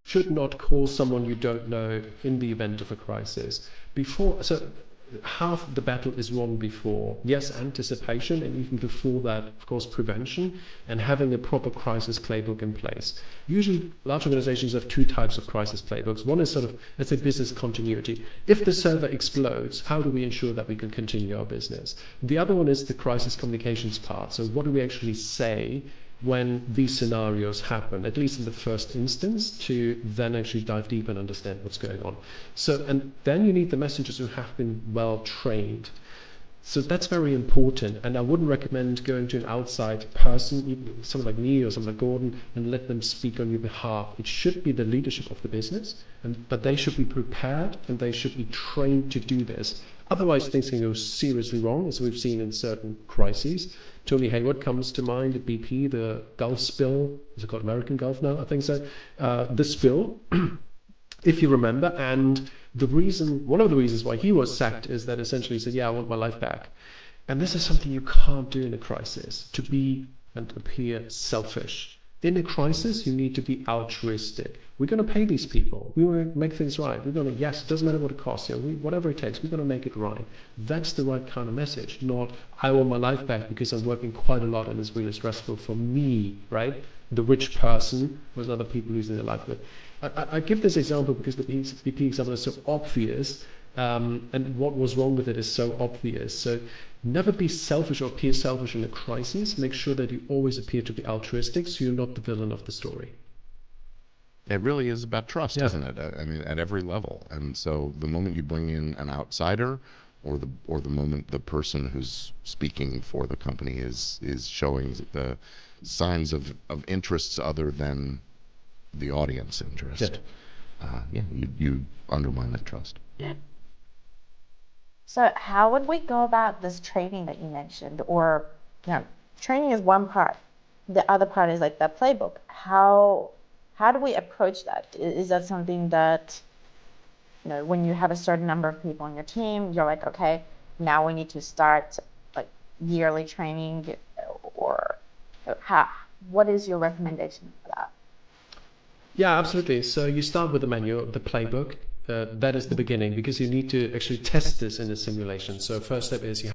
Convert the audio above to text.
should not call someone you don't know in the event of a crisis. So half the battle is won before. Yes, anticipation, and even before that, of course, prevention, and having a proper crisis playbook in place. Usually, large organizations have two types of crisis playbooks. One is sort of, let's say, business continuity. If the server explodes, how do we ensure that we can continue our business? The other one is the crisis communications part. So what do we actually say when these scenarios happen, at least in the first instance, to then actually dive deep and understand what's going on. So, and then you need the messengers who have been well trained. So that's very important, and I wouldn't recommend going to an outside person, someone like me or someone like Gordon, and let them speak on your behalf. It should be the leadership of the business, but they should be prepared and they should be trained to do this. Otherwise, things can go seriously wrong, as we've seen in certain crises. Tony Hayward comes to mind at BP, the Gulf spill. Is it called American Gulf now? I think so. The spill, if you remember, and one of the reasons why he was sacked is that essentially he said, yeah, I want my life back. And this is something you can't do in a crisis, to be and appear selfish. In a crisis, you need to be altruistic. We're going to pay these people. We want to make things right. We're going to, yes, it doesn't matter what it costs. Whatever it takes, we're going to make it right. That's the right kind of message, not I want my life back because I'm working quite a lot and it's really stressful for me, right? The rich person with other people losing their life. But I give this example because the BP example is so obvious, and what was wrong with it is so obvious. So never be selfish or appear selfish in a crisis. Make sure that you always appear to be altruistic, so you're not the villain of the story. It really is about trust, isn't it? I mean, at every level. And so the moment you bring in an outsider, or the moment the person who's speaking for the company is showing the signs of interests other than the audience interest, you undermine that trust. Yeah. So how would we go about this training that you mentioned? Or, training is one part. The other part is like that playbook. How do we approach that? Is that something that, when you have a certain number of people on your team, you're like, okay, now we need to start like yearly training, or what is your recommendation for that? Yeah, absolutely. So you start with the manual, the playbook. That is the beginning, because you need to actually test this in a simulation. So first step is you